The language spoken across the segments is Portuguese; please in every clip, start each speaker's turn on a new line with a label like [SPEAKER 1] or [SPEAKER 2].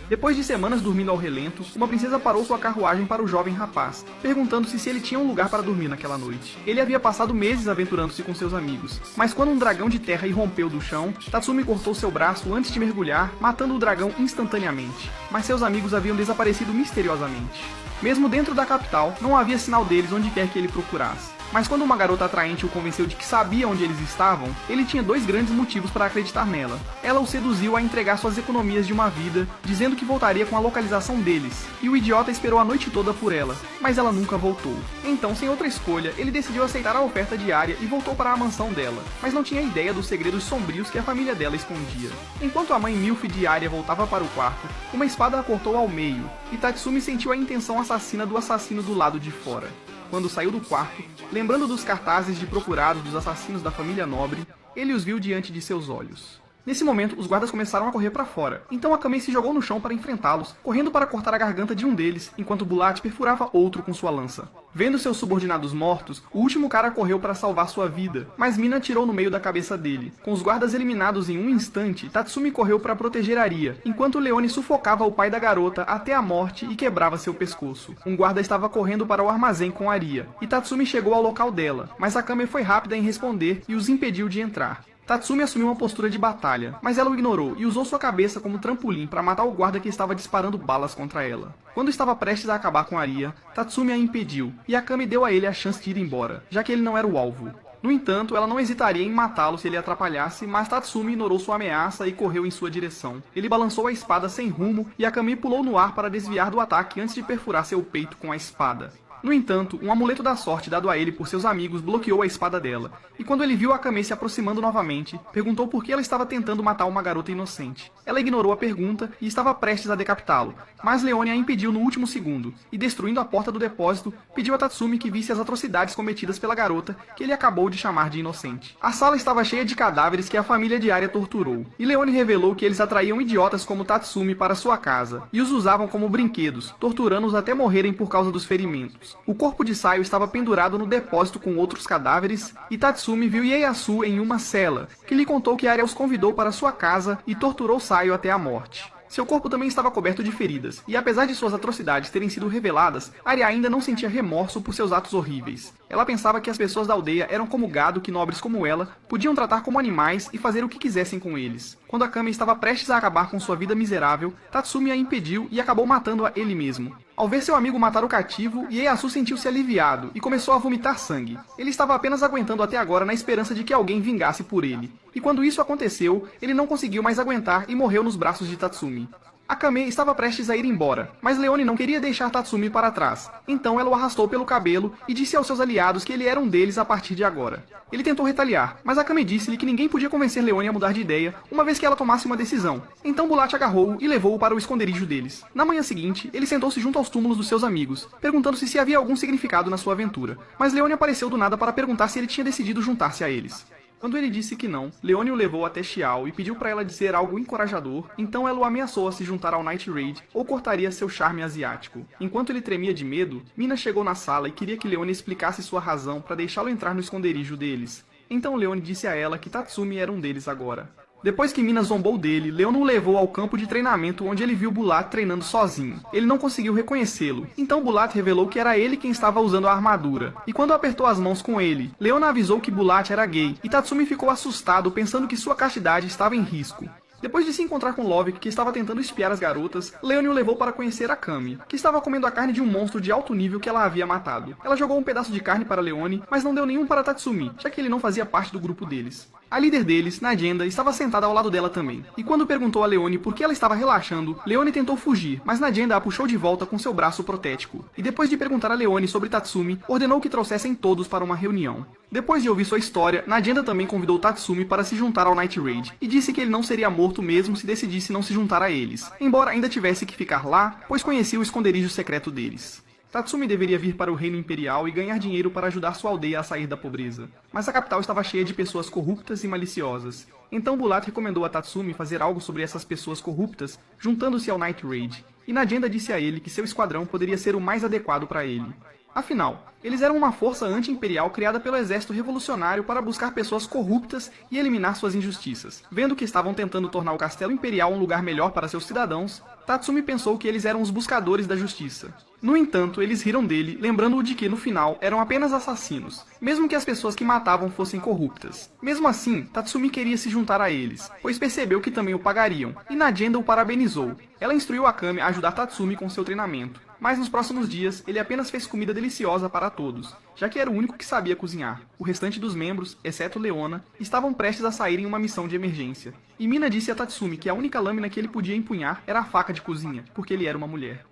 [SPEAKER 1] Depois de semanas dormindo ao relento, uma princesa parou sua carruagem para o jovem rapaz, perguntando-se se ele tinha um lugar para dormir naquela noite. Ele havia passado meses aventurando-se com seus amigos, mas quando um dragão de terra irrompeu do chão, Tatsumi cortou seu braço antes de mergulhar, matando o dragão instantaneamente. Mas seus amigos haviam desaparecido misteriosamente. Mesmo dentro da capital, não havia sinal deles onde quer que ele procurasse. Mas quando uma garota atraente o convenceu de que sabia onde eles estavam, ele tinha dois grandes motivos para acreditar nela. Ela o seduziu a entregar suas economias de uma vida, dizendo que voltaria com a localização deles, e o idiota esperou a noite toda por ela, mas ela nunca voltou. Então, sem outra escolha, ele decidiu aceitar a oferta diária e voltou para a mansão dela, mas não tinha ideia dos segredos sombrios que a família dela escondia. Enquanto a mãe Milf de Arya voltava para o quarto, uma espada a cortou ao meio, e Tatsumi sentiu a intenção assassina do assassino do lado de fora. Quando saiu do quarto, lembrando dos cartazes de procurados dos assassinos da família nobre, ele os viu diante de seus olhos. Nesse momento, os guardas começaram a correr para fora, então Akame se jogou no chão para enfrentá-los, correndo para cortar a garganta de um deles, enquanto Bulat perfurava outro com sua lança. Vendo seus subordinados mortos, o último cara correu para salvar sua vida, mas Mina atirou no meio da cabeça dele. Com os guardas eliminados em um instante, Tatsumi correu para proteger Arya, enquanto Leone sufocava o pai da garota até a morte e quebrava seu pescoço. Um guarda estava correndo para o armazém com Arya, e Tatsumi chegou ao local dela, mas Akame foi rápida em responder e os impediu de entrar. Tatsumi assumiu uma postura de batalha, mas ela o ignorou e usou sua cabeça como trampolim para matar o guarda que estava disparando balas contra ela. Quando estava prestes a acabar com Arya, Tatsumi a impediu, e Akame deu a ele a chance de ir embora, já que ele não era o alvo. No entanto, ela não hesitaria em matá-lo se ele atrapalhasse, mas Tatsumi ignorou sua ameaça e correu em sua direção. Ele balançou a espada sem rumo e Akame pulou no ar para desviar do ataque antes de perfurar seu peito com a espada. No entanto, um amuleto da sorte dado a ele por seus amigos bloqueou a espada dela, e quando ele viu Akame se aproximando novamente, perguntou por que ela estava tentando matar uma garota inocente. Ela ignorou a pergunta e estava prestes a decapitá-lo, mas Leone a impediu no último segundo, e destruindo a porta do depósito, pediu a Tatsumi que visse as atrocidades cometidas pela garota, que ele acabou de chamar de inocente. A sala estava cheia de cadáveres que a família de Arya torturou, e Leone revelou que eles atraíam idiotas como Tatsumi para sua casa, e os usavam como brinquedos, torturando-os até morrerem por causa dos ferimentos. O corpo de Saio estava pendurado no depósito com outros cadáveres, e Tatsumi viu Ieyasu em uma cela, que lhe contou que Arya os convidou para sua casa e torturou Saio até a morte. Seu corpo também estava coberto de feridas, e apesar de suas atrocidades terem sido reveladas, Arya ainda não sentia remorso por seus atos horríveis. Ela pensava que as pessoas da aldeia eram como gado que nobres como ela podiam tratar como animais e fazer o que quisessem com eles. Quando Akame estava prestes a acabar com sua vida miserável, Tatsumi a impediu e acabou matando-a ele mesmo. Ao ver seu amigo matar o cativo, Ieyasu sentiu-se aliviado e começou a vomitar sangue. Ele estava apenas aguentando até agora na esperança de que alguém vingasse por ele. E quando isso aconteceu, ele não conseguiu mais aguentar e morreu nos braços de Tatsumi. Akame estava prestes a ir embora, mas Leone não queria deixar Tatsumi para trás. Então ela o arrastou pelo cabelo e disse aos seus aliados que ele era um deles a partir de agora. Ele tentou retaliar, mas Akame disse-lhe que ninguém podia convencer Leone a mudar de ideia, uma vez que ela tomasse uma decisão. Então Bulat agarrou-o e levou-o para o esconderijo deles. Na manhã seguinte, ele sentou-se junto aos túmulos dos seus amigos, perguntando-se se havia algum significado na sua aventura. Mas Leone apareceu do nada para perguntar se ele tinha decidido juntar-se a eles. Quando ele disse que não, Leone o levou até Xiao e pediu para ela dizer algo encorajador, então ela o ameaçou a se juntar ao Night Raid ou cortaria seu charme asiático. Enquanto ele tremia de medo, Mina chegou na sala e queria que Leone explicasse sua razão para deixá-lo entrar no esconderijo deles. Então Leone disse a ela que Tatsumi era um deles agora. Depois que Mina zombou dele, Leone o levou ao campo de treinamento onde ele viu Bulat treinando sozinho. Ele não conseguiu reconhecê-lo, então Bulat revelou que era ele quem estava usando a armadura. E quando apertou as mãos com ele, Leone avisou que Bulat era gay, e Tatsumi ficou assustado pensando que sua castidade estava em risco. Depois de se encontrar com Lovick, que estava tentando espiar as garotas, Leone o levou para conhecer Akame, que estava comendo a carne de um monstro de alto nível que ela havia matado. Ela jogou um pedaço de carne para Leone, mas não deu nenhum para Tatsumi, já que ele não fazia parte do grupo deles. A líder deles, Nadienda, estava sentada ao lado dela também, e quando perguntou a Leone por que ela estava relaxando, Leone tentou fugir, mas Nadienda a puxou de volta com seu braço protético, e depois de perguntar a Leone sobre Tatsumi, ordenou que trouxessem todos para uma reunião. Depois de ouvir sua história, Nadienda também convidou Tatsumi para se juntar ao Night Raid, e disse que ele não seria morto mesmo se decidisse não se juntar a eles, embora ainda tivesse que ficar lá, pois conhecia o esconderijo secreto deles. Tatsumi deveria vir para o reino imperial e ganhar dinheiro para ajudar sua aldeia a sair da pobreza. Mas a capital estava cheia de pessoas corruptas e maliciosas. Então Bulat recomendou a Tatsumi fazer algo sobre essas pessoas corruptas, juntando-se ao Night Raid. E Nadienda disse a ele que seu esquadrão poderia ser o mais adequado para ele. Afinal, Eles eram uma força anti-imperial criada pelo exército revolucionário para buscar pessoas corruptas e eliminar suas injustiças. Vendo que estavam tentando tornar o castelo imperial um lugar melhor para seus cidadãos, Tatsumi pensou que eles eram os buscadores da justiça. No entanto, eles riram dele, lembrando-o de que, no final, eram apenas assassinos, mesmo que as pessoas que matavam fossem corruptas. Mesmo assim, Tatsumi queria se juntar a eles, pois percebeu que também o pagariam, e Nagenda o parabenizou. Ela instruiu Akame a ajudar Tatsumi com seu treinamento, mas nos próximos dias, ele apenas fez comida deliciosa para todos, já que era o único que sabia cozinhar. O restante dos membros, exceto Leona, estavam prestes a sair em uma missão de emergência. E Mina disse a Tatsumi que a única lâmina que ele podia empunhar era a faca de cozinha, porque ele era uma mulher.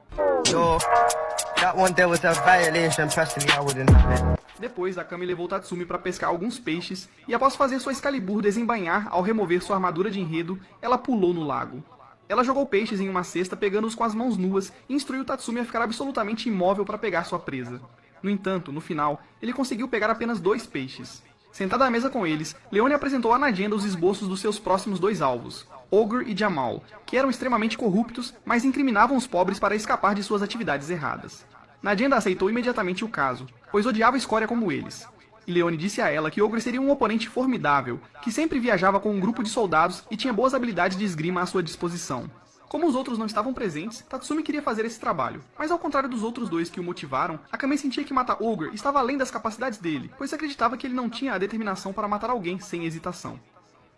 [SPEAKER 1] Depois, Akame levou Tatsumi para pescar alguns peixes, e após fazer sua Excalibur desembainhar ao remover sua armadura de enredo, ela pulou no lago. Ela jogou peixes em uma cesta, pegando-os com as mãos nuas, e instruiu Tatsumi a ficar absolutamente imóvel para pegar sua presa. No entanto, no final, ele conseguiu pegar apenas 2 peixes. Sentada à mesa com eles, Leone apresentou a Nagenda os esboços dos seus próximos 2 alvos, Ogre e Jamal, que eram extremamente corruptos, mas incriminavam os pobres para escapar de suas atividades erradas. Nagenda aceitou imediatamente o caso, pois odiava escória como eles. E Leone disse a ela que Ogre seria um oponente formidável, que sempre viajava com um grupo de soldados e tinha boas habilidades de esgrima à sua disposição. Como os outros não estavam presentes, Tatsumi queria fazer esse trabalho, mas ao contrário dos outros 2 que o motivaram, Akame sentia que matar Ogre estava além das capacidades dele, pois acreditava que ele não tinha a determinação para matar alguém sem hesitação.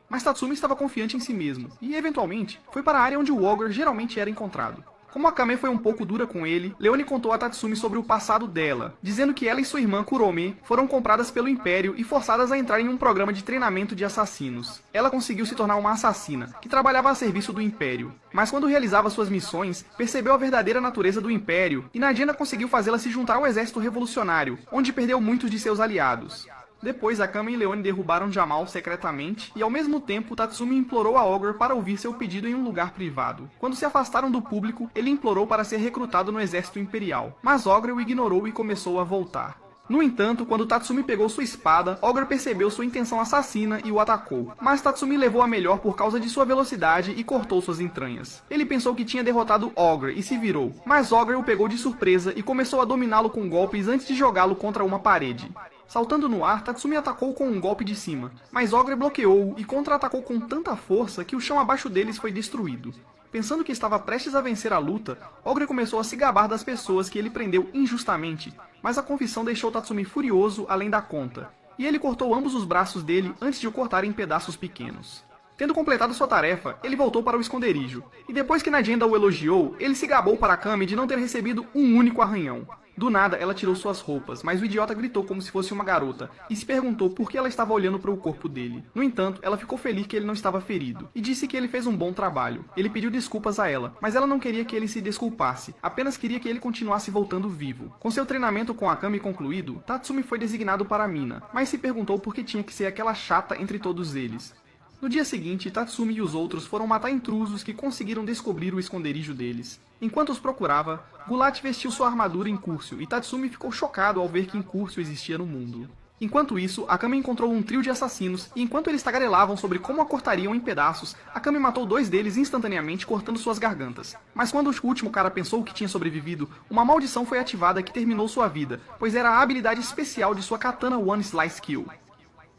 [SPEAKER 1] Mas Tatsumi estava confiante em si mesmo, e eventualmente, foi para a área onde o Ogre geralmente era encontrado. Como Akame foi um pouco dura com ele, Leone contou a Tatsumi sobre o passado dela, dizendo que ela e sua irmã Kurome foram compradas pelo Império e forçadas a entrar em um programa de treinamento de assassinos. Ela conseguiu se tornar uma assassina, que trabalhava a serviço do Império. Mas quando realizava suas missões, percebeu a verdadeira natureza do Império, e Nagenda conseguiu fazê-la se juntar ao exército revolucionário, onde perdeu muitos de seus aliados. Depois, Akame e Leone derrubaram Jamal secretamente, e ao mesmo tempo Tatsumi implorou a Ogre para ouvir seu pedido em um lugar privado. Quando se afastaram do público, ele implorou para ser recrutado no exército imperial, mas Ogre o ignorou e começou a voltar. No entanto, quando Tatsumi pegou sua espada, Ogre percebeu sua intenção assassina e o atacou. Mas Tatsumi levou a melhor por causa de sua velocidade e cortou suas entranhas. Ele pensou que tinha derrotado Ogre e se virou, mas Ogre o pegou de surpresa e começou a dominá-lo com golpes antes de jogá-lo contra uma parede. Saltando no ar, Tatsumi atacou com um golpe de cima, mas Ogre bloqueou-o e contra-atacou com tanta força que o chão abaixo deles foi destruído. Pensando que estava prestes a vencer a luta, Ogre começou a se gabar das pessoas que ele prendeu injustamente, mas a confissão deixou Tatsumi furioso além da conta, e ele cortou ambos os braços dele antes de o cortar em pedaços pequenos. Tendo completado sua tarefa, ele voltou para o esconderijo, e depois que Nagenda o elogiou, ele se gabou para Akame de não ter recebido um único arranhão. Do nada, ela tirou suas roupas, mas o idiota gritou como se fosse uma garota, e se perguntou por que ela estava olhando para o corpo dele. No entanto, ela ficou feliz que ele não estava ferido, e disse que ele fez um bom trabalho. Ele pediu desculpas a ela, mas ela não queria que ele se desculpasse, apenas queria que ele continuasse voltando vivo. Com seu treinamento com Akame concluído, Tatsumi foi designado para Mina, mas se perguntou por que tinha que ser aquela chata entre todos eles. No dia seguinte, Tatsumi e os outros foram matar intrusos que conseguiram descobrir o esconderijo deles. Enquanto os procurava, Gulat vestiu sua armadura Incúrcio, e Tatsumi ficou chocado ao ver que Incúrcio existia no mundo. Enquanto isso, Akame encontrou um trio de assassinos, e enquanto eles tagarelavam sobre como a cortariam em pedaços, Akame matou 2 deles instantaneamente cortando suas gargantas. Mas quando o último cara pensou que tinha sobrevivido, uma maldição foi ativada que terminou sua vida, pois era a habilidade especial de sua Katana One Slice Kill.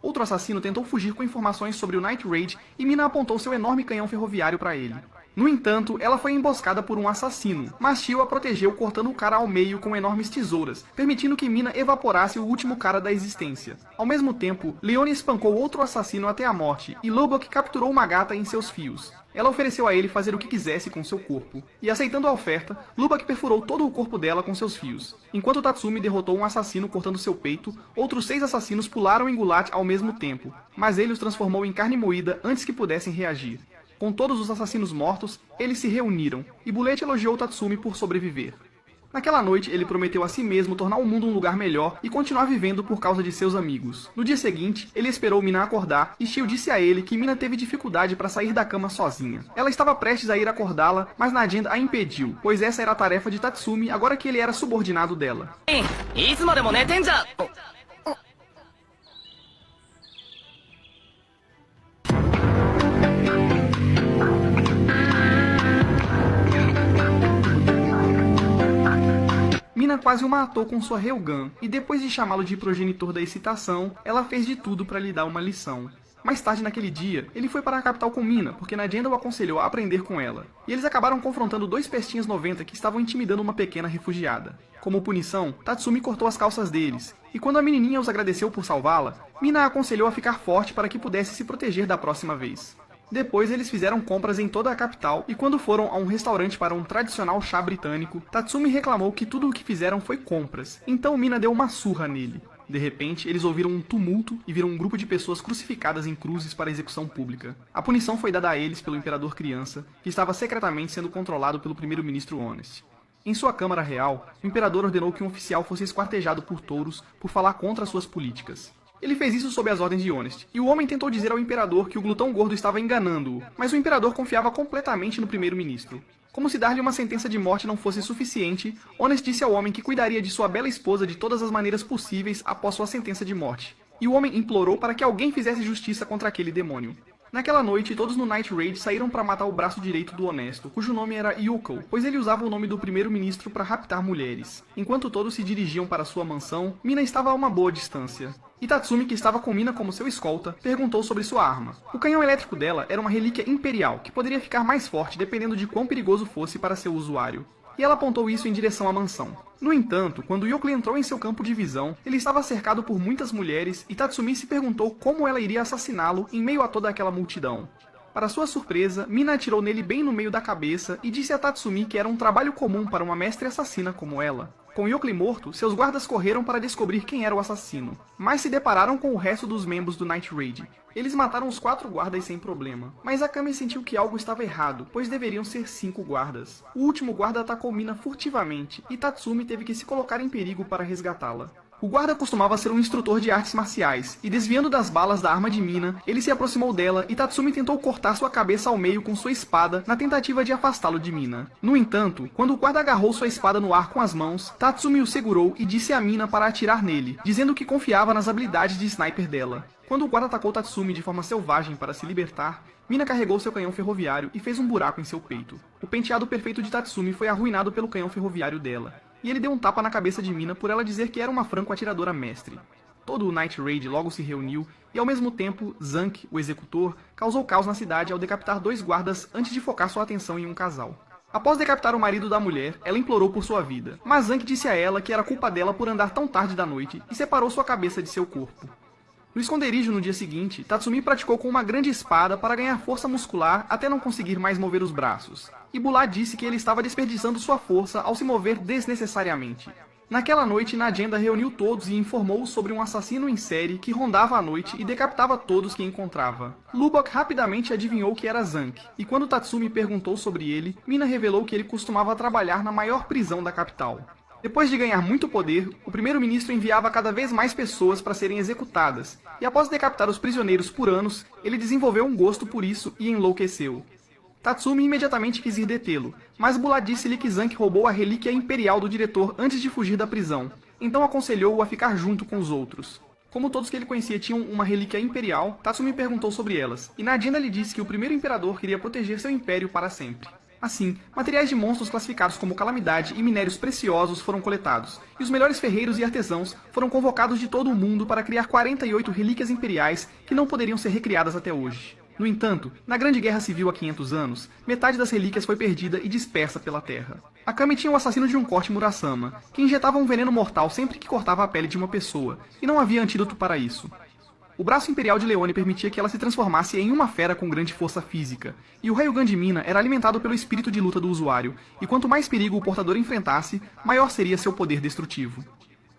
[SPEAKER 1] Outro assassino tentou fugir com informações sobre o Night Raid e Mina apontou seu enorme canhão ferroviário para ele. No entanto, ela foi emboscada por um assassino, mas Shio a protegeu cortando o cara ao meio com enormes tesouras, permitindo que Mina evaporasse o último cara da existência. Ao mesmo tempo, Leone espancou outro assassino até a morte, e Lubbock capturou uma gata em seus fios. Ela ofereceu a ele fazer o que quisesse com seu corpo, e aceitando a oferta, Lubbock perfurou todo o corpo dela com seus fios. Enquanto Tatsumi derrotou um assassino cortando seu peito, outros 6 assassinos pularam em Gulat ao mesmo tempo, mas ele os transformou em carne moída antes que pudessem reagir. Com todos os assassinos mortos, eles se reuniram, e Bullet elogiou Tatsumi por sobreviver. Naquela noite, ele prometeu a si mesmo tornar o mundo um lugar melhor e continuar vivendo por causa de seus amigos. No dia seguinte, ele esperou Mina acordar e Shio disse a ele que Mina teve dificuldade para sair da cama sozinha. Ela estava prestes a ir acordá-la, mas Nagenda a impediu, pois essa era a tarefa de Tatsumi agora que ele era subordinado dela. Mina quase o matou com sua Railgun, e depois de chamá-lo de progenitor da excitação, ela fez de tudo para lhe dar uma lição. Mais tarde naquele dia, ele foi para a capital com Mina, porque Najenda o aconselhou a aprender com ela. E eles acabaram confrontando dois pestinhas 90 que estavam intimidando uma pequena refugiada. Como punição, Tatsumi cortou as calças deles, e quando a menininha os agradeceu por salvá-la, Mina a aconselhou a ficar forte para que pudesse se proteger da próxima vez. Depois eles fizeram compras em toda a capital, e quando foram a um restaurante para um tradicional chá britânico, Tatsumi reclamou que tudo o que fizeram foi compras, então Mina deu uma surra nele. De repente, eles ouviram um tumulto e viram um grupo de pessoas crucificadas em cruzes para execução pública. A punição foi dada a eles pelo Imperador Criança, que estava secretamente sendo controlado pelo primeiro-ministro Honest. Em sua Câmara Real, o Imperador ordenou que um oficial fosse esquartejado por touros por falar contra suas políticas. Ele fez isso sob as ordens de Honest, e o homem tentou dizer ao Imperador que o glutão gordo estava enganando-o, mas o Imperador confiava completamente no primeiro-ministro. Como se dar-lhe uma sentença de morte não fosse suficiente, Honest disse ao homem que cuidaria de sua bela esposa de todas as maneiras possíveis após sua sentença de morte. E o homem implorou para que alguém fizesse justiça contra aquele demônio. Naquela noite, todos no Night Raid saíram para matar o braço direito do Honesto, cujo nome era Yuko, pois ele usava o nome do primeiro-ministro para raptar mulheres. Enquanto todos se dirigiam para sua mansão, Mina estava a uma boa distância. E Tatsumi, que estava com Mina como seu escolta, perguntou sobre sua arma. O canhão elétrico dela era uma relíquia imperial, que poderia ficar mais forte dependendo de quão perigoso fosse para seu usuário. E ela apontou isso em direção à mansão. No entanto, quando Yoko entrou em seu campo de visão, ele estava cercado por muitas mulheres e Tatsumi se perguntou como ela iria assassiná-lo em meio a toda aquela multidão. Para sua surpresa, Mina atirou nele bem no meio da cabeça e disse a Tatsumi que era um trabalho comum para uma mestre assassina como ela. Com Yokli morto, seus guardas correram para descobrir quem era o assassino, mas se depararam com o resto dos membros do Night Raid. Eles mataram os 4 guardas sem problema, mas Akame sentiu que algo estava errado, pois deveriam ser 5 guardas. O último guarda atacou Mina furtivamente, e Tatsumi teve que se colocar em perigo para resgatá-la. O guarda costumava ser um instrutor de artes marciais, e desviando das balas da arma de Mina, ele se aproximou dela e Tatsumi tentou cortar sua cabeça ao meio com sua espada na tentativa de afastá-lo de Mina. No entanto, quando o guarda agarrou sua espada no ar com as mãos, Tatsumi o segurou e disse a Mina para atirar nele, dizendo que confiava nas habilidades de sniper dela. Quando o guarda atacou Tatsumi de forma selvagem para se libertar, Mina carregou seu canhão ferroviário e fez um buraco em seu peito. O penteado perfeito de Tatsumi foi arruinado pelo canhão ferroviário dela, e ele deu um tapa na cabeça de Mina por ela dizer que era uma franco-atiradora mestre. Todo o Night Raid logo se reuniu, e ao mesmo tempo, Zank, o executor, causou caos na cidade ao decapitar 2 guardas antes de focar sua atenção em um casal. Após decapitar o marido da mulher, ela implorou por sua vida, mas Zank disse a ela que era culpa dela por andar tão tarde da noite e separou sua cabeça de seu corpo. No esconderijo no dia seguinte, Tatsumi praticou com uma grande espada para ganhar força muscular até não conseguir mais mover os braços. E Bulat disse que ele estava desperdiçando sua força ao se mover desnecessariamente. Naquela noite, Najenda reuniu todos e informou sobre um assassino em série que rondava a noite e decapitava todos que encontrava. Lubok rapidamente adivinhou que era Zank, e quando Tatsumi perguntou sobre ele, Mina revelou que ele costumava trabalhar na maior prisão da capital. Depois de ganhar muito poder, o primeiro-ministro enviava cada vez mais pessoas para serem executadas, e após decapitar os prisioneiros por anos, ele desenvolveu um gosto por isso e enlouqueceu. Tatsumi imediatamente quis ir detê-lo, mas Bulat disse-lhe que Zank roubou a relíquia imperial do diretor antes de fugir da prisão, então aconselhou-o a ficar junto com os outros. Como todos que ele conhecia tinham uma relíquia imperial, Tatsumi perguntou sobre elas, e Najenda lhe disse que o primeiro imperador queria proteger seu império para sempre. Assim, materiais de monstros classificados como calamidade e minérios preciosos foram coletados, e os melhores ferreiros e artesãos foram convocados de todo o mundo para criar 48 relíquias imperiais que não poderiam ser recriadas até hoje. No entanto, na Grande Guerra Civil há 500 anos, metade das relíquias foi perdida e dispersa pela terra. Akame tinha o assassino de um corte Murasama, que injetava um veneno mortal sempre que cortava a pele de uma pessoa, e não havia antídoto para isso. O braço imperial de Leone permitia que ela se transformasse em uma fera com grande força física, e o Railgun de Mina era alimentado pelo espírito de luta do usuário, e quanto mais perigo o portador enfrentasse, maior seria seu poder destrutivo.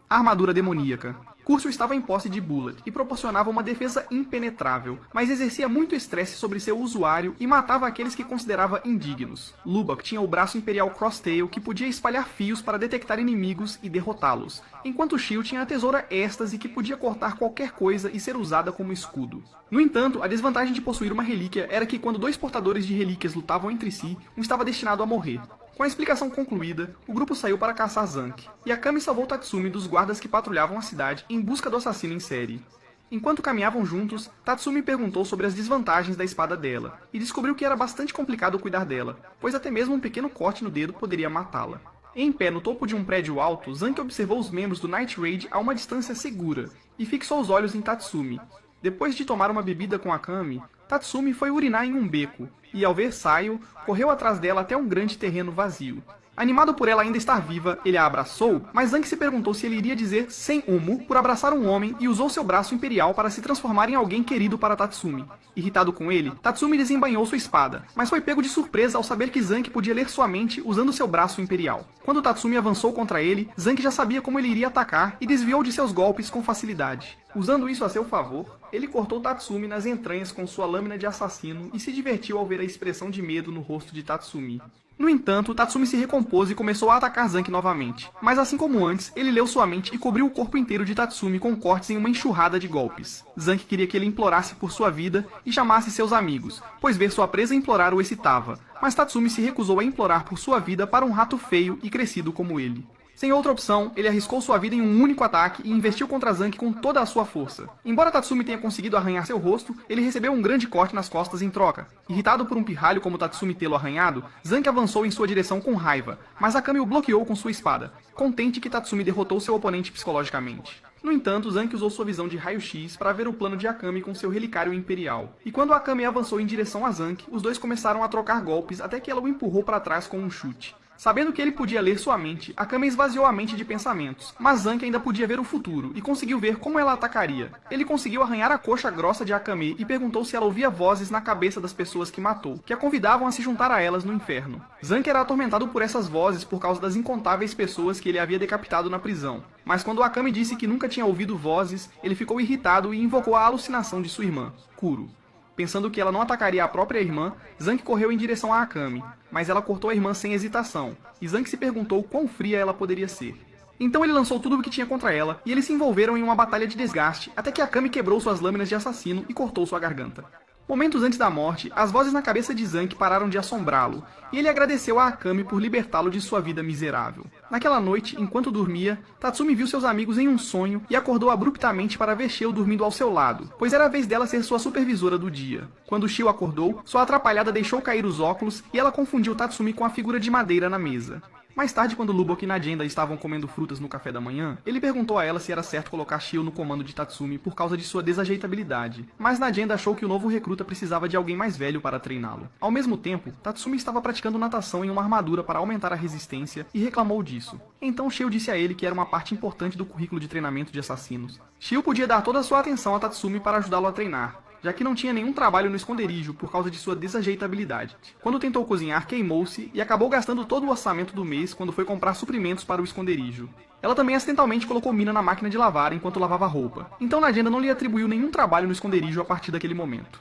[SPEAKER 1] A armadura demoníaca. Curcio estava em posse de Bulat e proporcionava uma defesa impenetrável, mas exercia muito estresse sobre seu usuário e matava aqueles que considerava indignos. Lubok tinha o braço imperial Crosstail que podia espalhar fios para detectar inimigos e derrotá-los, enquanto Shio tinha a tesoura Êxtase que podia cortar qualquer coisa e ser usada como escudo. No entanto, a desvantagem de possuir uma relíquia era que quando 2 portadores de relíquias lutavam entre si, um estava destinado a morrer. Com a explicação concluída, o grupo saiu para caçar Zank, e Akame salvou Tatsumi dos guardas que patrulhavam a cidade em busca do assassino em série. Enquanto caminhavam juntos, Tatsumi perguntou sobre as desvantagens da espada dela, e descobriu que era bastante complicado cuidar dela, pois até mesmo um pequeno corte no dedo poderia matá-la. Em pé no topo de um prédio alto, Zanki observou os membros do Night Raid a uma distância segura e fixou os olhos em Tatsumi. Depois de tomar uma bebida com Akame, Tatsumi foi urinar em um beco e, ao ver Sayo, correu atrás dela até um grande terreno vazio. Animado por ela ainda estar viva, ele a abraçou, mas Zanki se perguntou se ele iria dizer sem humo por abraçar um homem e usou seu braço imperial para se transformar em alguém querido para Tatsumi. Irritado com ele, Tatsumi desembainhou sua espada, mas foi pego de surpresa ao saber que Zanki podia ler sua mente usando seu braço imperial. Quando Tatsumi avançou contra ele, Zanki já sabia como ele iria atacar e desviou de seus golpes com facilidade. Usando isso a seu favor, ele cortou Tatsumi nas entranhas com sua lâmina de assassino e se divertiu ao ver a expressão de medo no rosto de Tatsumi. No entanto, Tatsumi se recompôs e começou a atacar Zanki novamente. Mas assim como antes, ele leu sua mente e cobriu o corpo inteiro de Tatsumi com cortes em uma enxurrada de golpes. Zanki queria que ele implorasse por sua vida e chamasse seus amigos, pois ver sua presa implorar o excitava. Mas Tatsumi se recusou a implorar por sua vida para um rato feio e crescido como ele. Sem outra opção, ele arriscou sua vida em um único ataque e investiu contra Zanki com toda a sua força. Embora Tatsumi tenha conseguido arranhar seu rosto, ele recebeu um grande corte nas costas em troca. Irritado por um pirralho como Tatsumi tê-lo arranhado, Zanki avançou em sua direção com raiva, mas Akame o bloqueou com sua espada, contente que Tatsumi derrotou seu oponente psicologicamente. No entanto, Zanki usou sua visão de raio-x para ver o plano de Akame com seu relicário imperial. E quando Akame avançou em direção a Zanki, os dois começaram a trocar golpes até que ela o empurrou para trás com um chute. Sabendo que ele podia ler sua mente, Akame esvaziou a mente de pensamentos, mas Zanki ainda podia ver o futuro e conseguiu ver como ela atacaria. Ele conseguiu arranhar a coxa grossa de Akame e perguntou se ela ouvia vozes na cabeça das pessoas que matou, que a convidavam a se juntar a elas no inferno. Zanki era atormentado por essas vozes por causa das incontáveis pessoas que ele havia decapitado na prisão. Mas quando Akame disse que nunca tinha ouvido vozes, ele ficou irritado e invocou a alucinação de sua irmã, Kuro. Pensando que ela não atacaria a própria irmã, Zanki correu em direção a Akame, mas ela cortou a irmã sem hesitação, e Zanki se perguntou quão fria ela poderia ser. Então ele lançou tudo o que tinha contra ela, e eles se envolveram em uma batalha de desgaste, até que Akame quebrou suas lâminas de assassino e cortou sua garganta. Momentos antes da morte, as vozes na cabeça de Zanki pararam de assombrá-lo, e ele agradeceu a Akame por libertá-lo de sua vida miserável. Naquela noite, enquanto dormia, Tatsumi viu seus amigos em um sonho e acordou abruptamente para ver Shio dormindo ao seu lado, pois era a vez dela ser sua supervisora do dia. Quando Shio acordou, sua atrapalhada deixou cair os óculos e ela confundiu Tatsumi com a figura de madeira na mesa. Mais tarde, quando Lubok e Najenda estavam comendo frutas no café da manhã, ele perguntou a ela se era certo colocar Shio no comando de Tatsumi por causa de sua desajeitabilidade, mas Najenda achou que o novo recruta precisava de alguém mais velho para treiná-lo. Ao mesmo tempo, Tatsumi estava praticando natação em uma armadura para aumentar a resistência e reclamou disso. Então Shio disse a ele que era uma parte importante do currículo de treinamento de assassinos. Shio podia dar toda a sua atenção a Tatsumi para ajudá-lo a treinar, já que não tinha nenhum trabalho no esconderijo por causa de sua desajeitabilidade. Quando tentou cozinhar, queimou-se e acabou gastando todo o orçamento do mês quando foi comprar suprimentos para o esconderijo. Ela também acidentalmente colocou mina na máquina de lavar enquanto lavava roupa, então Najenda não lhe atribuiu nenhum trabalho no esconderijo a partir daquele momento.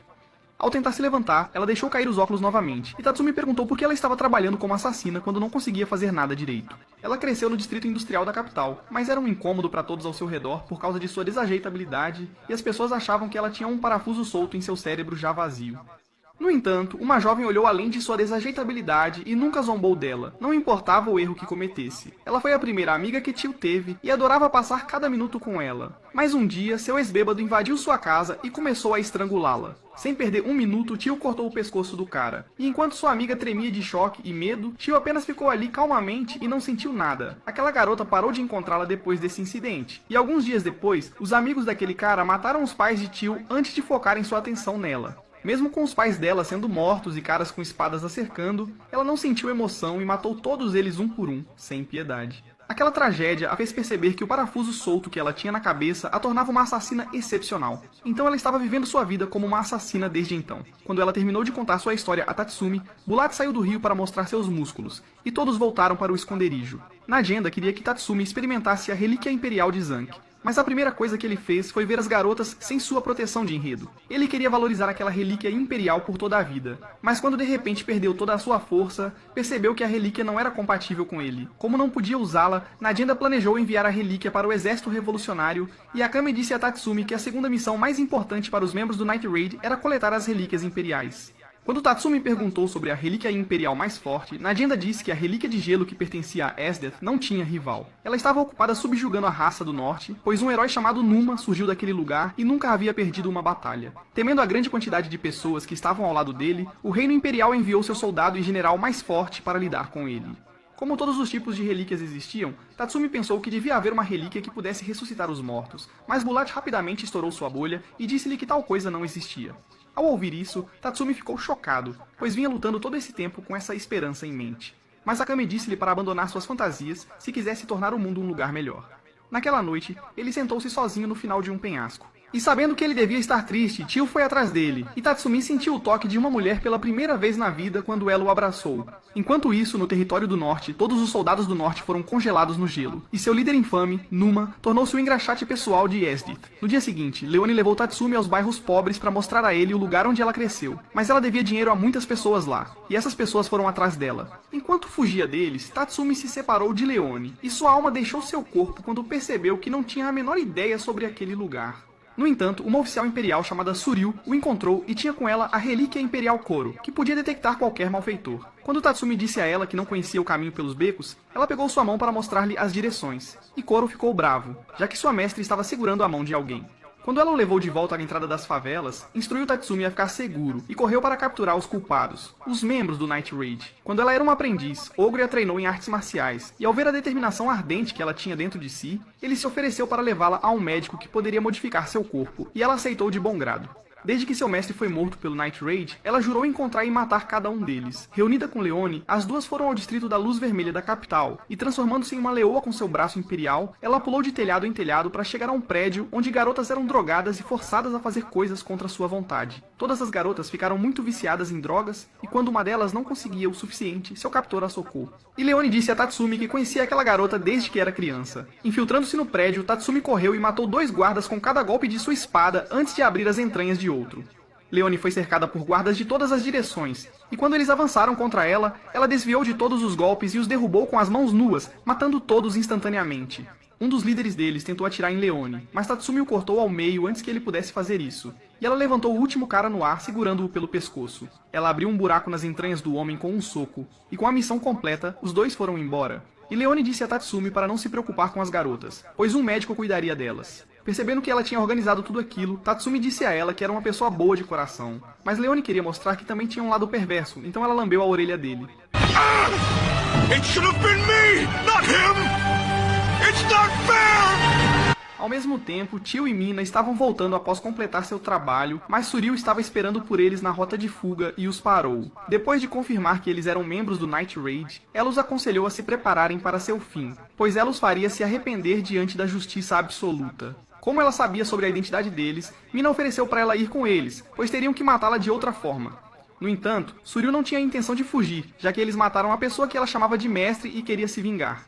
[SPEAKER 1] Ao tentar se levantar, ela deixou cair os óculos novamente, e Tatsumi perguntou por que ela estava trabalhando como assassina quando não conseguia fazer nada direito. Ela cresceu no distrito industrial da capital, mas era um incômodo para todos ao seu redor por causa de sua desajeitabilidade, e as pessoas achavam que ela tinha um parafuso solto em seu cérebro já vazio. No entanto, uma jovem olhou além de sua desajeitabilidade e nunca zombou dela, não importava o erro que cometesse. Ela foi a primeira amiga que Tio teve e adorava passar cada minuto com ela. Mas um dia, seu ex-bêbado invadiu sua casa e começou a estrangulá-la. Sem perder um minuto, Tio cortou o pescoço do cara. E enquanto sua amiga tremia de choque e medo, Tio apenas ficou ali calmamente e não sentiu nada. Aquela garota parou de encontrá-la depois desse incidente. E alguns dias depois, os amigos daquele cara mataram os pais de Tio antes de focarem sua atenção nela. Mesmo com os pais dela sendo mortos e caras com espadas a cercando, ela não sentiu emoção e matou todos eles um por um, sem piedade. Aquela tragédia a fez perceber que o parafuso solto que ela tinha na cabeça a tornava uma assassina excepcional. Então ela estava vivendo sua vida como uma assassina desde então. Quando ela terminou de contar sua história a Tatsumi, Bulat saiu do rio para mostrar seus músculos, e todos voltaram para o esconderijo. Najenda queria que Tatsumi experimentasse a relíquia imperial de Zanki. Mas a primeira coisa que ele fez foi ver as garotas sem sua proteção de enredo. Ele queria valorizar aquela relíquia imperial por toda a vida. Mas quando de repente perdeu toda a sua força, percebeu que a relíquia não era compatível com ele. Como não podia usá-la, Najenda planejou enviar a relíquia para o exército revolucionário, e Akame disse a Tatsumi que a segunda missão mais importante para os membros do Night Raid era coletar as relíquias imperiais. Quando Tatsumi perguntou sobre a relíquia imperial mais forte, Najenda disse que a relíquia de gelo que pertencia a Esdeath não tinha rival. Ela estava ocupada subjugando a raça do norte, pois um herói chamado Numa surgiu daquele lugar e nunca havia perdido uma batalha. Temendo a grande quantidade de pessoas que estavam ao lado dele, o reino imperial enviou seu soldado e general mais forte para lidar com ele. Como todos os tipos de relíquias existiam, Tatsumi pensou que devia haver uma relíquia que pudesse ressuscitar os mortos, mas Bulat rapidamente estourou sua bolha e disse-lhe que tal coisa não existia. Ao ouvir isso, Tatsumi ficou chocado, pois vinha lutando todo esse tempo com essa esperança em mente. Mas Akame disse-lhe para abandonar suas fantasias se quisesse tornar o mundo um lugar melhor. Naquela noite, ele sentou-se sozinho no final de um penhasco. E sabendo que ele devia estar triste, Tio foi atrás dele, e Tatsumi sentiu o toque de uma mulher pela primeira vez na vida quando ela o abraçou. Enquanto isso, no território do norte, todos os soldados do norte foram congelados no gelo, e seu líder infame, Numa, tornou-se o engraxate pessoal de Yezdit. No dia seguinte, Leone levou Tatsumi aos bairros pobres para mostrar a ele o lugar onde ela cresceu, mas ela devia dinheiro a muitas pessoas lá, e essas pessoas foram atrás dela. Enquanto fugia deles, Tatsumi se separou de Leone, e sua alma deixou seu corpo quando percebeu que não tinha a menor ideia sobre aquele lugar. No entanto, uma oficial imperial chamada Suryu o encontrou e tinha com ela a relíquia imperial Koro, que podia detectar qualquer malfeitor. Quando Tatsumi disse a ela que não conhecia o caminho pelos becos, ela pegou sua mão para mostrar-lhe as direções, e Koro ficou bravo, já que sua mestre estava segurando a mão de alguém. Quando ela o levou de volta à entrada das favelas, instruiu Tatsumi a ficar seguro e correu para capturar os culpados, os membros do Night Raid. Quando ela era uma aprendiz, Ogre a treinou em artes marciais, e ao ver a determinação ardente que ela tinha dentro de si, ele se ofereceu para levá-la a um médico que poderia modificar seu corpo, e ela aceitou de bom grado. Desde que seu mestre foi morto pelo Night Raid, ela jurou encontrar e matar cada um deles. Reunida com Leone, as duas foram ao distrito da Luz Vermelha da capital, e transformando-se em uma leoa com seu braço imperial, ela pulou de telhado em telhado para chegar a um prédio onde garotas eram drogadas e forçadas a fazer coisas contra sua vontade. Todas as garotas ficaram muito viciadas em drogas, e quando uma delas não conseguia o suficiente, seu captor a socou. E Leone disse a Tatsumi que conhecia aquela garota desde que era criança. Infiltrando-se no prédio, Tatsumi correu e matou 2 guardas com cada golpe de sua espada antes de abrir as entranhas de outro. Leone foi cercada por guardas de todas as direções, e quando eles avançaram contra ela, ela desviou de todos os golpes e os derrubou com as mãos nuas, matando todos instantaneamente. Um dos líderes deles tentou atirar em Leone, mas Tatsumi o cortou ao meio antes que ele pudesse fazer isso, e ela levantou o último cara no ar segurando-o pelo pescoço. Ela abriu um buraco nas entranhas do homem com um soco, e com a missão completa, os dois foram embora. E Leone disse a Tatsumi para não se preocupar com as garotas, pois um médico cuidaria delas. Percebendo que ela tinha organizado tudo aquilo, Tatsumi disse a ela que era uma pessoa boa de coração. Mas Leone queria mostrar que também tinha um lado perverso, então ela lambeu a orelha dele.
[SPEAKER 2] It should have been me, not him! It's not fair!
[SPEAKER 1] Ao mesmo tempo, Tio e Mina estavam voltando após completar seu trabalho, mas Suryu estava esperando por eles na rota de fuga e os parou. Depois de confirmar que eles eram membros do Night Raid, ela os aconselhou a se prepararem para seu fim, pois ela os faria se arrepender diante da justiça absoluta. Como ela sabia sobre a identidade deles, Mina ofereceu para ela ir com eles, pois teriam que matá-la de outra forma. No entanto, Suryu não tinha a intenção de fugir, já que eles mataram a pessoa que ela chamava de mestre e queria se vingar.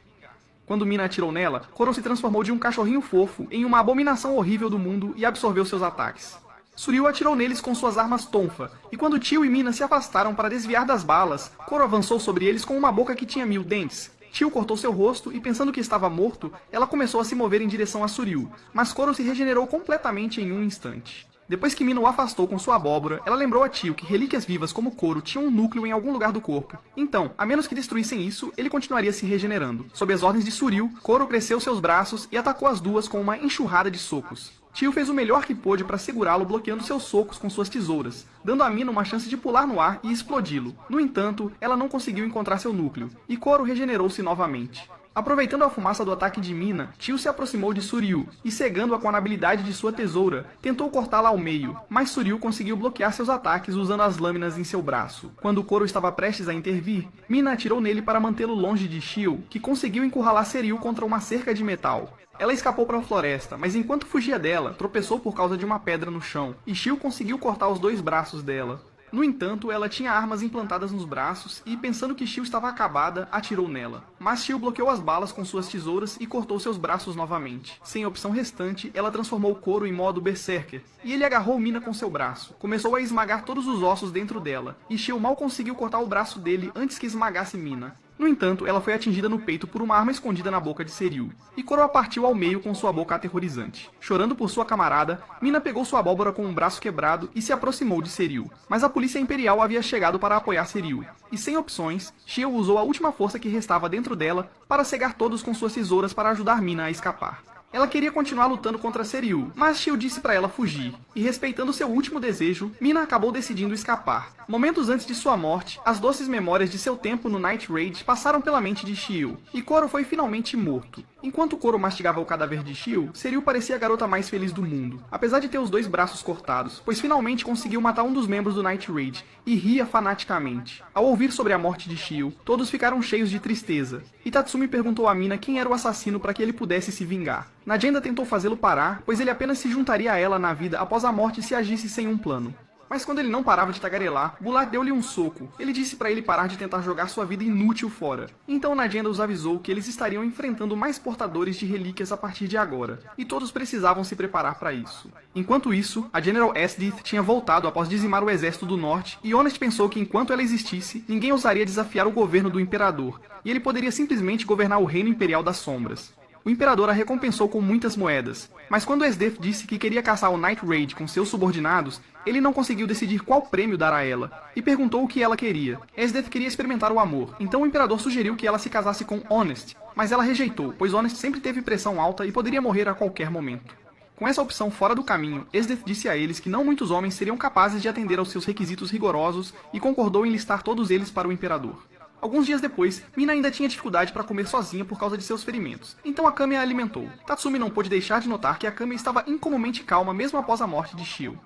[SPEAKER 1] Quando Mina atirou nela, Koro se transformou de um cachorrinho fofo em uma abominação horrível do mundo e absorveu seus ataques. Suryu atirou neles com suas armas tonfa, e quando Tio e Mina se afastaram para desviar das balas, Koro avançou sobre eles com uma boca que tinha 1000 dentes. Tio cortou seu rosto e, pensando que estava morto, ela começou a se mover em direção a Suryu, mas Koro se regenerou completamente em um instante. Depois que Mina o afastou com sua abóbora, ela lembrou a Tio que relíquias vivas como Koro tinham um núcleo em algum lugar do corpo. Então, a menos que destruíssem isso, ele continuaria se regenerando. Sob as ordens de Suryu, Koro cresceu seus braços e atacou as duas com uma enxurrada de socos. Tio fez o melhor que pôde para segurá-lo, bloqueando seus socos com suas tesouras, dando a Mina uma chance de pular no ar e explodi-lo. No entanto, ela não conseguiu encontrar seu núcleo, e Koro regenerou-se novamente. Aproveitando a fumaça do ataque de Mina, Tio se aproximou de Suryu, e cegando-a com a habilidade de sua tesoura, tentou cortá-la ao meio, mas Suryu conseguiu bloquear seus ataques usando as lâminas em seu braço. Quando Koro estava prestes a intervir, Mina atirou nele para mantê-lo longe de Shio, que conseguiu encurralar Seryu contra uma cerca de metal. Ela escapou para a floresta, mas enquanto fugia dela, tropeçou por causa de uma pedra no chão, e Shio conseguiu cortar os 2 braços dela. No entanto, ela tinha armas implantadas nos braços e, pensando que Shio estava acabada, atirou nela. Mas Shio bloqueou as balas com suas tesouras e cortou seus braços novamente. Sem opção restante, ela transformou Koro em modo Berserker, e ele agarrou Mina com seu braço. Começou a esmagar todos os ossos dentro dela, e Shio mal conseguiu cortar o braço dele antes que esmagasse Mina. No entanto, ela foi atingida no peito por uma arma escondida na boca de Seryu, e Koro a partiu ao meio com sua boca aterrorizante. Chorando por sua camarada, Mina pegou sua abóbora com um braço quebrado e se aproximou de Seryu. Mas a polícia imperial havia chegado para apoiar Seryu, e sem opções, Shio usou a última força que restava dentro dela para cegar todos com suas tesouras para ajudar Mina a escapar. Ela queria continuar lutando contra Seryu, mas Shio disse para ela fugir, e respeitando seu último desejo, Mina acabou decidindo escapar. Momentos antes de sua morte, as doces memórias de seu tempo no Night Raid passaram pela mente de Shio, e Koro foi finalmente morto. Enquanto Koro mastigava o cadáver de Shio, Seryu parecia a garota mais feliz do mundo, apesar de ter os 2 braços cortados, pois finalmente conseguiu matar um dos membros do Night Raid, e ria fanaticamente. Ao ouvir sobre a morte de Shio, todos ficaram cheios de tristeza, e Tatsumi perguntou a Mina quem era o assassino para que ele pudesse se vingar. Najenda tentou fazê-lo parar, pois ele apenas se juntaria a ela na vida após a morte se agisse sem um plano. Mas quando ele não parava de tagarelar, Bulat deu-lhe um soco. Ele disse para ele parar de tentar jogar sua vida inútil fora. Então Najenda os avisou que eles estariam enfrentando mais portadores de relíquias a partir de agora, e todos precisavam se preparar para isso. Enquanto isso, a General Esdith tinha voltado após dizimar o exército do norte, e Honest pensou que enquanto ela existisse, ninguém ousaria desafiar o governo do Imperador, e ele poderia simplesmente governar o Reino Imperial das Sombras. O Imperador a recompensou com muitas moedas, mas quando Esdith disse que queria caçar o Night Raid com seus subordinados, ele não conseguiu decidir qual prêmio dar a ela, e perguntou o que ela queria. Esdith queria experimentar o amor, então o Imperador sugeriu que ela se casasse com Honest, mas ela rejeitou, pois Honest sempre teve pressão alta e poderia morrer a qualquer momento. Com essa opção fora do caminho, Esdith disse a eles que não muitos homens seriam capazes de atender aos seus requisitos rigorosos e concordou em listar todos eles para o Imperador. Alguns dias depois, Mina ainda tinha dificuldade para comer sozinha por causa de seus ferimentos, então Akame a alimentou. Tatsumi não pôde deixar de notar que Akame estava incomumente calma mesmo após a morte de Shio,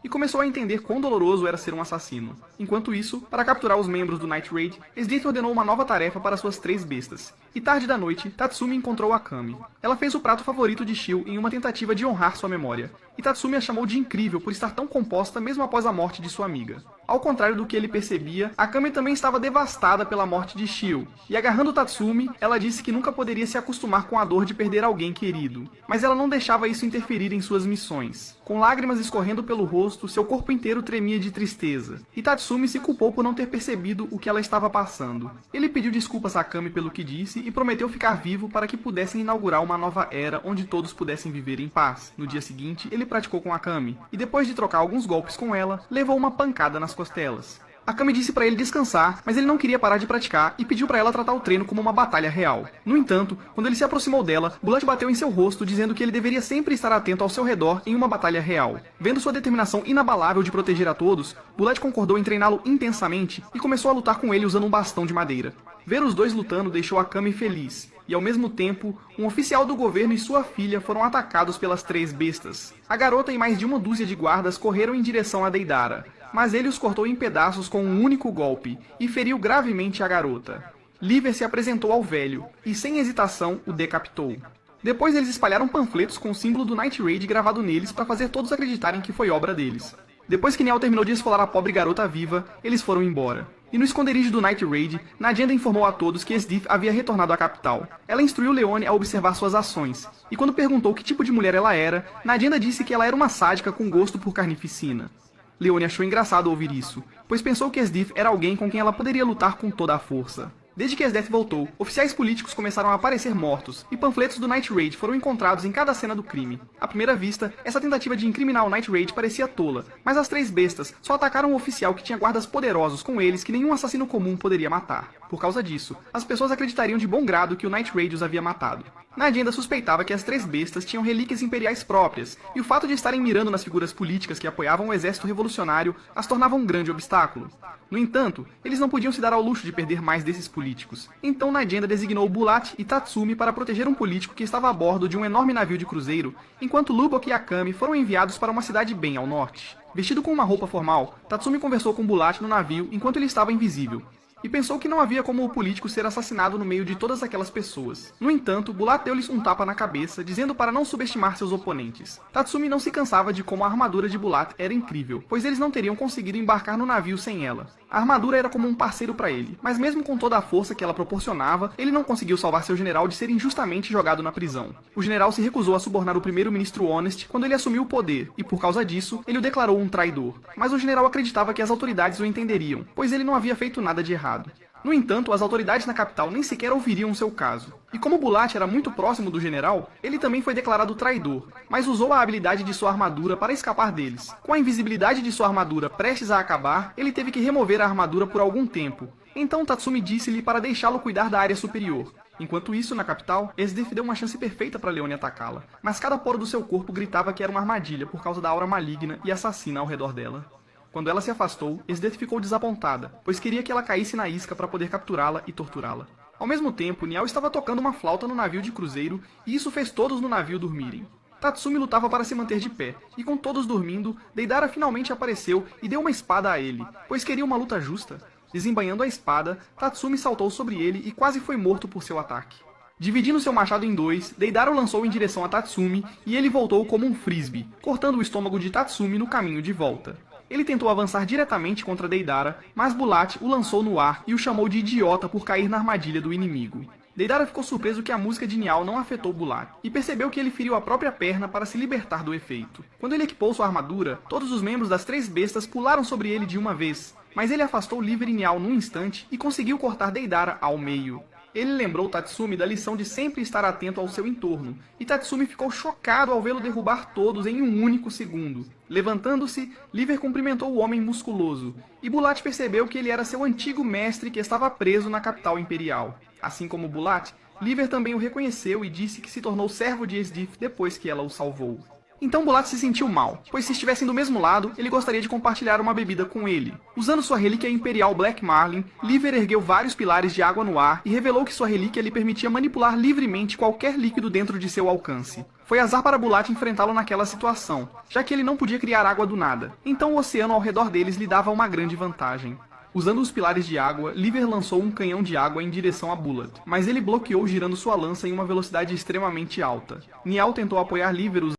[SPEAKER 1] e começou a entender quão doloroso era ser um assassino. Enquanto isso, para capturar os membros do Night Raid, Esdith ordenou uma nova tarefa para suas 3 bestas, e tarde da noite, Tatsumi encontrou Akame. Ela fez o prato favorito de Shio em uma tentativa de honrar sua memória, e Tatsumi a chamou de incrível por estar tão composta mesmo após a morte de sua amiga. Ao contrário do que ele percebia, Akame também estava devastada pela morte de Shio, e agarrando Tatsumi, ela disse que nunca poderia se acostumar com a dor de perder alguém querido, mas ela não deixava isso interferir em suas missões. Com lágrimas escorrendo pelo rosto, seu corpo inteiro tremia de tristeza, e Tatsumi se culpou por não ter percebido o que ela estava passando. Ele pediu desculpas a Akame pelo que disse e prometeu ficar vivo para que pudessem inaugurar uma nova era onde todos pudessem viver em paz. No dia seguinte, ele praticou com Akame, e depois de trocar alguns golpes com ela, levou uma pancada nas costelas. Akame disse para ele descansar, mas ele não queria parar de praticar e pediu para ela tratar o treino como uma batalha real. No entanto, quando ele se aproximou dela, Bulat bateu em seu rosto dizendo que ele deveria sempre estar atento ao seu redor em uma batalha real. Vendo sua determinação inabalável de proteger a todos, Bulat concordou em treiná-lo intensamente e começou a lutar com ele usando um bastão de madeira. Ver os dois lutando deixou Akame feliz, e ao mesmo tempo, um oficial do governo e sua filha foram atacados pelas 3 bestas. A garota e mais de uma dúzia de guardas correram em direção a Deidara, mas ele os cortou em pedaços com um único golpe, e feriu gravemente a garota. Liver se apresentou ao velho, e sem hesitação o decapitou. Depois eles espalharam panfletos com o símbolo do Night Raid gravado neles para fazer todos acreditarem que foi obra deles. Depois que Niall terminou de esfolar a pobre garota viva, eles foram embora. E no esconderijo do Night Raid, Najenda informou a todos que Esdith havia retornado à capital. Ela instruiu Leone a observar suas ações, e quando perguntou que tipo de mulher ela era, Najenda disse que ela era uma sádica com gosto por carnificina. Leone achou engraçado ouvir isso, pois pensou que Esdith era alguém com quem ela poderia lutar com toda a força. Desde que Esdith voltou, oficiais políticos começaram a aparecer mortos, e panfletos do Night Raid foram encontrados em cada cena do crime. À primeira vista, essa tentativa de incriminar o Night Raid parecia tola, mas as 3 bestas só atacaram um oficial que tinha guardas poderosos com eles que nenhum assassino comum poderia matar. Por causa disso, as pessoas acreditariam de bom grado que o Night Raid os havia matado. Najenda suspeitava que as 3 bestas tinham relíquias imperiais próprias, e o fato de estarem mirando nas figuras políticas que apoiavam o exército revolucionário as tornava um grande obstáculo. No entanto, eles não podiam se dar ao luxo de perder mais desses políticos. Então Najenda designou Bulat e Tatsumi para proteger um político que estava a bordo de um enorme navio de cruzeiro, enquanto Lubok e Akame foram enviados para uma cidade bem ao norte. Vestido com uma roupa formal, Tatsumi conversou com Bulat no navio enquanto ele estava invisível, e pensou que não havia como o político ser assassinado no meio de todas aquelas pessoas. No entanto, Bulat deu-lhes um tapa na cabeça, dizendo para não subestimar seus oponentes. Tatsumi não se cansava de como a armadura de Bulat era incrível, pois eles não teriam conseguido embarcar no navio sem ela. A armadura era como um parceiro para ele, mas mesmo com toda a força que ela proporcionava, ele não conseguiu salvar seu general de ser injustamente jogado na prisão. O general se recusou a subornar o primeiro-ministro Honest quando ele assumiu o poder, e por causa disso, ele o declarou um traidor. Mas o general acreditava que as autoridades o entenderiam, pois ele não havia feito nada de errado. No entanto, as autoridades na capital nem sequer ouviriam seu caso. E como Bulat era muito próximo do general, ele também foi declarado traidor, mas usou a habilidade de sua armadura para escapar deles. Com a invisibilidade de sua armadura prestes a acabar, ele teve que remover a armadura por algum tempo. Então Tatsumi disse-lhe para deixá-lo cuidar da área superior. Enquanto isso, na capital, Esdif deu uma chance perfeita para Leone atacá-la, mas cada poro do seu corpo gritava que era uma armadilha por causa da aura maligna e assassina ao redor dela. Quando ela se afastou, Esdith ficou desapontada, pois queria que ela caísse na isca para poder capturá-la e torturá-la. Ao mesmo tempo, Niall estava tocando uma flauta no navio de cruzeiro, e isso fez todos no navio dormirem. Tatsumi lutava para se manter de pé, e com todos dormindo, Deidara finalmente apareceu e deu uma espada a ele, pois queria uma luta justa. Desembainhando a espada, Tatsumi saltou sobre ele e quase foi morto por seu ataque. Dividindo seu machado em dois, Deidara o lançou em direção a Tatsumi e ele voltou como um frisbee, cortando o estômago de Tatsumi no caminho de volta. Ele tentou avançar diretamente contra Deidara, mas Bulat o lançou no ar e o chamou de idiota por cair na armadilha do inimigo. Deidara ficou surpreso que a música de Niall não afetou Bulat, e percebeu que ele feriu a própria perna para se libertar do efeito. Quando ele equipou sua armadura, todos os membros das 3 bestas pularam sobre ele de uma vez, mas ele afastou Liver e Niall num instante e conseguiu cortar Deidara ao meio. Ele lembrou Tatsumi da lição de sempre estar atento ao seu entorno, e Tatsumi ficou chocado ao vê-lo derrubar todos em um único segundo. Levantando-se, Liver cumprimentou o homem musculoso, e Bulat percebeu que ele era seu antigo mestre que estava preso na capital imperial. Assim como Bulat, Liver também o reconheceu e disse que se tornou servo de Esdif depois que ela o salvou. Então Bulat se sentiu mal, pois se estivessem do mesmo lado, ele gostaria de compartilhar uma bebida com ele. Usando sua relíquia imperial Black Marlin, Liver ergueu vários pilares de água no ar e revelou que sua relíquia lhe permitia manipular livremente qualquer líquido dentro de seu alcance. Foi azar para Bulat enfrentá-lo naquela situação, já que ele não podia criar água do nada, então o oceano ao redor deles lhe dava uma grande vantagem. Usando os pilares de água, Liver lançou um canhão de água em direção a Bulat, mas ele bloqueou girando sua lança em uma velocidade extremamente alta. Niall tentou apoiar Liver usando